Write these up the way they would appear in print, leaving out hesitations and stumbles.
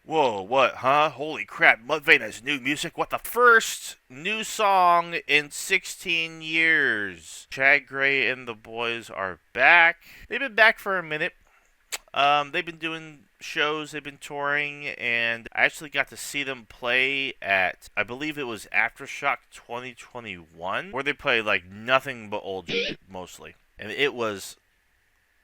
Whoa, what, huh? Holy crap, Mudvayne has new music? What, the first new song in 16 years? Chad Gray and the boys are back. They've been back for a minute. They've been doing shows, they've been touring, and I actually got to see them play at, I believe it was Aftershock 2021, where they played like nothing but old shit, mostly. And it was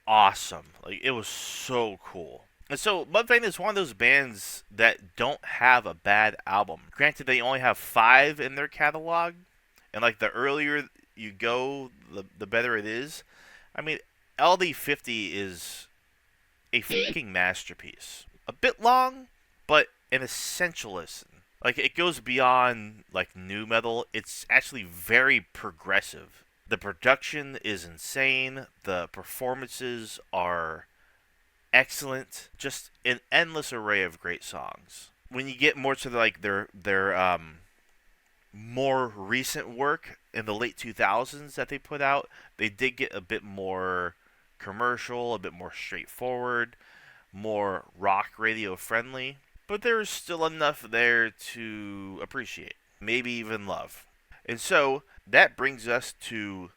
awesome. Like, it was so cool. And so, Mudvayne is one of those bands that don't have a bad album. Granted, they only have 5 in their catalog, and like the earlier you go, the better it is. I mean, LD50 is a fucking masterpiece. A bit long, but an essential listen. Like, it goes beyond like new metal. It's actually very progressive. The production is insane. The performances are excellent. Just an endless array of great songs. When you get more to their more recent work in the late 2000s that they put out, they did get a bit more commercial, a bit more straightforward, more rock radio friendly, but there's still enough there to appreciate, maybe even love. And so that brings us to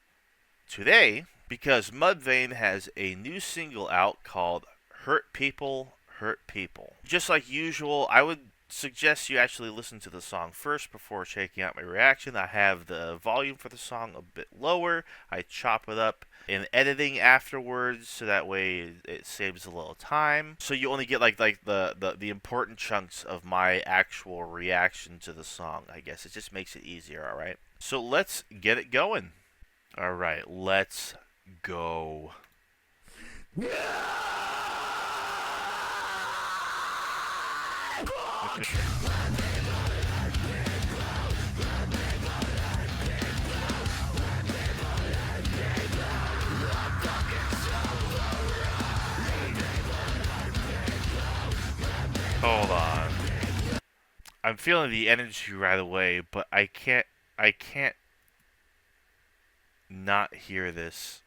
today, because Mudvayne has a new single out called Hurt People, Hurt People. Just like usual, I would suggest you actually listen to the song first before checking out my reaction. I have the volume for the song a bit lower. I chop it up in editing afterwards, so that way it saves a little time. So you only get like the important chunks of my actual reaction to the song, I guess. It just makes it easier, alright? So let's get it going. Alright, let's go. Hold on. I'm feeling the energy right away, but I can't not hear this.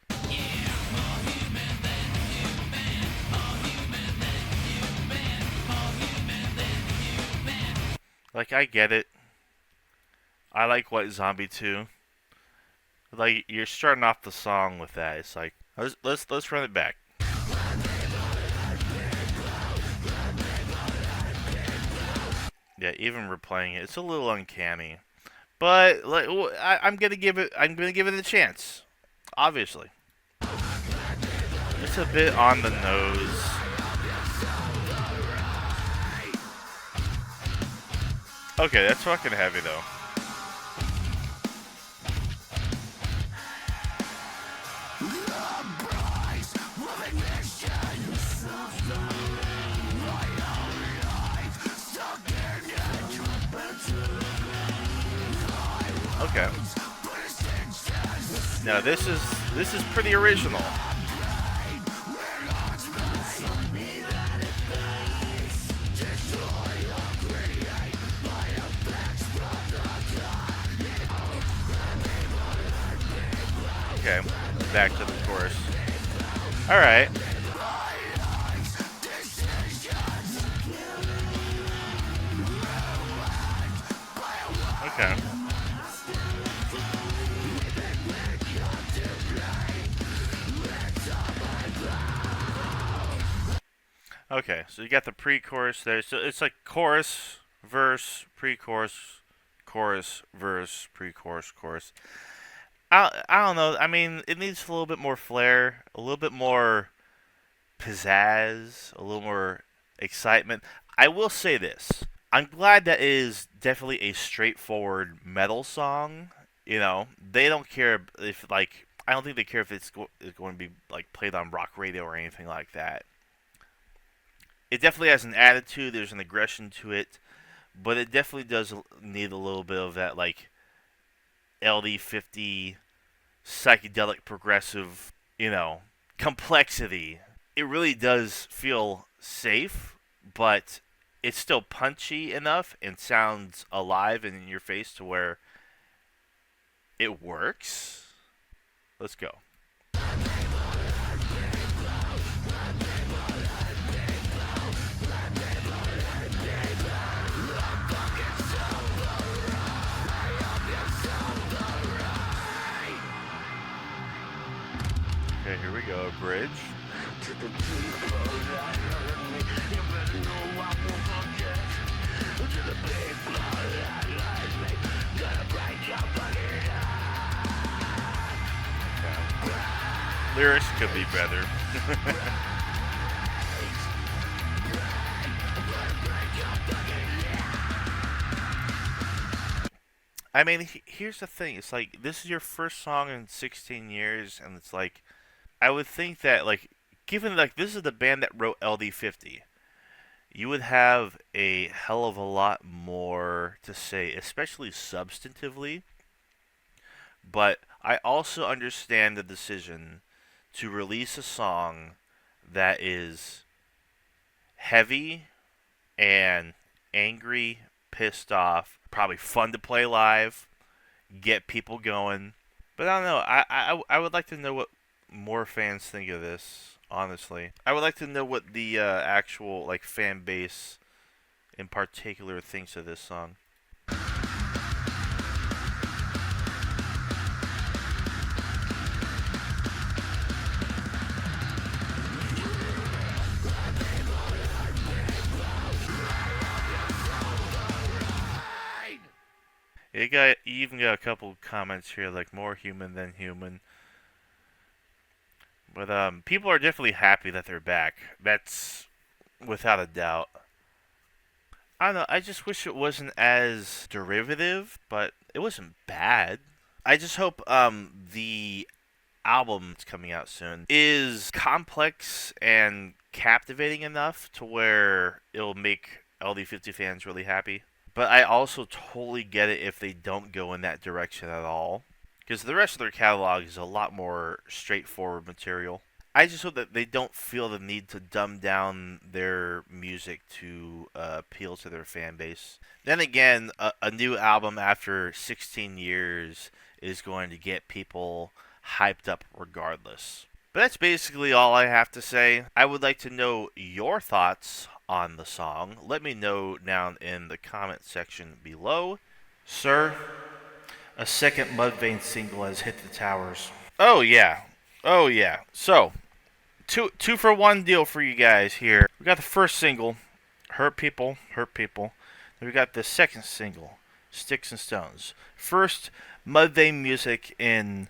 Like, I get it. I like White Zombie too. Like, you're starting off the song with that. It's like, let's run it back. Yeah, even replaying it, it's a little uncanny. But like, I'm gonna give it a chance. Obviously, it's a bit on the nose. Okay, that's fucking heavy though. Okay. Now this is pretty original. Okay, back to the chorus. All right. Okay. Okay, so you got the pre-chorus there. So it's like chorus, verse, pre-chorus, chorus, verse, pre-chorus, chorus. I don't know. I mean, it needs a little bit more flair, a little bit more pizzazz, a little more excitement. I will say this. I'm glad that it is definitely a straightforward metal song. You know, they don't care if, like, I don't think they care if it's going to be, like, played on rock radio or anything like that. It definitely has an attitude, there's an aggression to it, but it definitely does need a little bit of that, like, LD50 psychedelic progressive, complexity. It really does feel safe, but it's still punchy enough and sounds alive and in your face to where it works. Let's go. bridge. Lyrics could be better. I mean, here's the thing. It's like, this is your first song in 16 years, and it's like, I would think that, like, given, like, this is the band that wrote LD50, you would have a hell of a lot more to say, especially substantively. But I also understand the decision to release a song that is heavy and angry, pissed off, probably fun to play live, get people going. But I don't know. I would like to know what more fans think of this. Honestly, I would like to know what the actual like fan base in particular thinks of this song. You even got a couple comments here like more human than human. But people are definitely happy that they're back. That's without a doubt. I don't know. I just wish it wasn't as derivative, but it wasn't bad. I just hope the album that's coming out soon is complex and captivating enough to where it'll make LD50 fans really happy. But I also totally get it if they don't go in that direction at all. Because the rest of their catalog is a lot more straightforward material. I just hope that they don't feel the need to dumb down their music to appeal to their fan base. Then again, a new album after 16 years is going to get people hyped up regardless. But that's basically all I have to say. I would like to know your thoughts on the song. Let me know down in the comment section below. Sir, a second Mudvayne single has hit the towers. Oh yeah. Oh yeah. So, two for one deal for you guys here. We got the first single, Hurt People, Hurt People. Then we got the second single, Sticks and Stones. First Mudvayne music in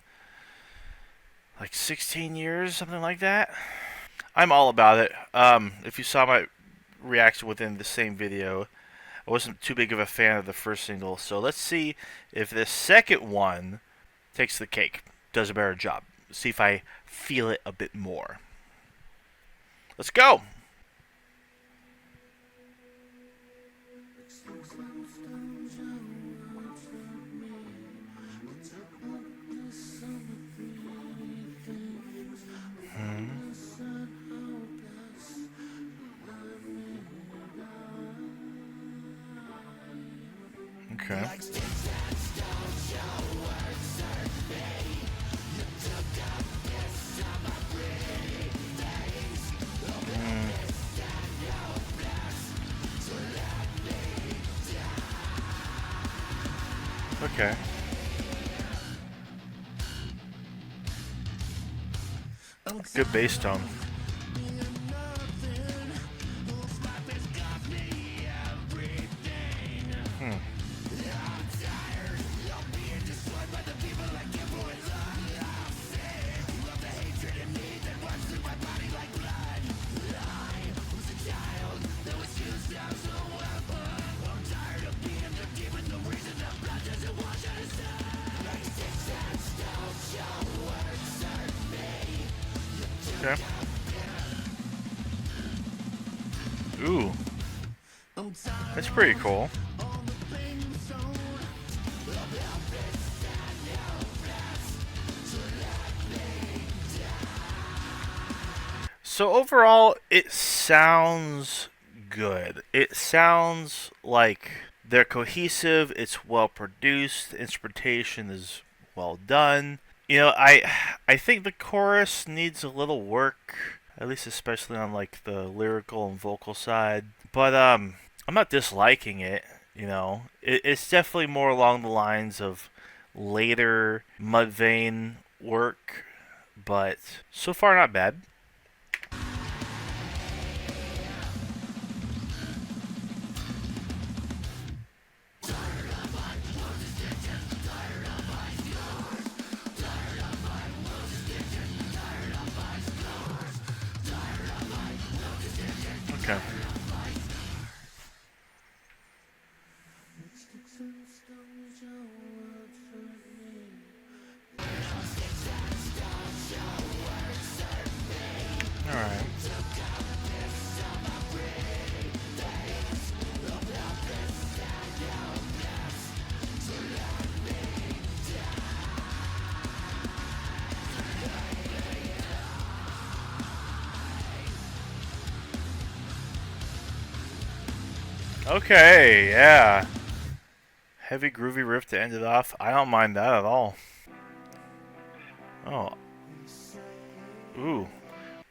like 16 years, something like that. I'm all about it. If you saw my reaction within the same video, I wasn't too big of a fan of the first single, so let's see if the second one takes the cake, does a better job. See if I feel it a bit more. Let's go! Okay. Okay. Good bass tone. Okay. Ooh. That's pretty cool. So overall, it sounds good. It sounds like they're cohesive, it's well produced, the instrumentation is well done. You know, I think the chorus needs a little work, at least especially on like the lyrical and vocal side. But I'm not disliking it, you know. It's definitely more along the lines of later Mudvayne work, but so far not bad. Okay, yeah. Heavy groovy riff to end it off. I don't mind that at all. Oh. Ooh.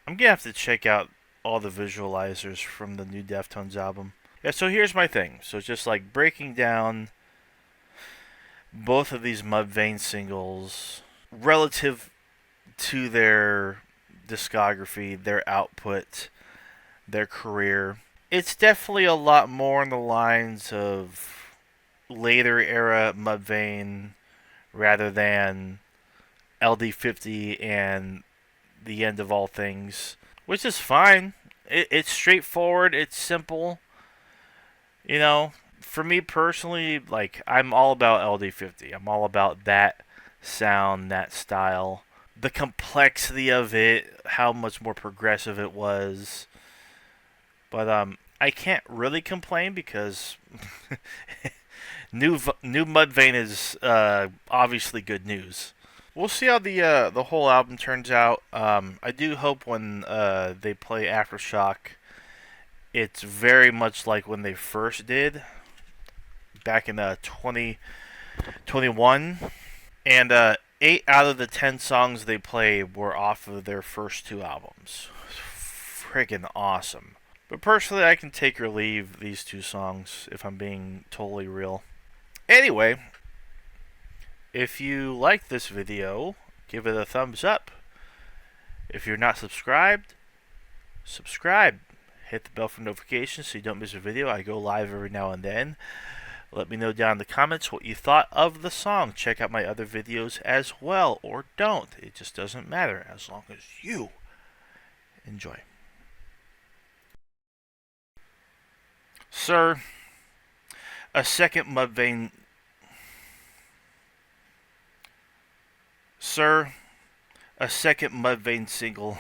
I'm gonna have to check out all the visualizers from the new Deftones album. Yeah, so here's my thing. So just like breaking down both of these Mudvayne singles relative to their discography, their output, their career. It's definitely a lot more in the lines of later era Mudvayne rather than LD50 and the end of all things, which is fine. It's straightforward, it's simple. You know, for me personally, like, I'm all about LD50. I'm all about that sound, that style, the complexity of it, how much more progressive it was. But I can't really complain because new Mudvayne is obviously good news. We'll see how the whole album turns out. I do hope when they play Aftershock, it's very much like when they first did back in 2021, and 8 out of the 10 songs they played were off of their first 2 albums. Friggin' awesome. But personally, I can take or leave these 2 songs if I'm being totally real. Anyway, if you like this video, give it a thumbs up. If you're not subscribed, subscribe. Hit the bell for notifications so you don't miss a video. I go live every now and then. Let me know down in the comments what you thought of the song. Check out my other videos as well, or don't. It just doesn't matter as long as you enjoy. Sir, a second Mudvayne... Sir, a second Mudvayne single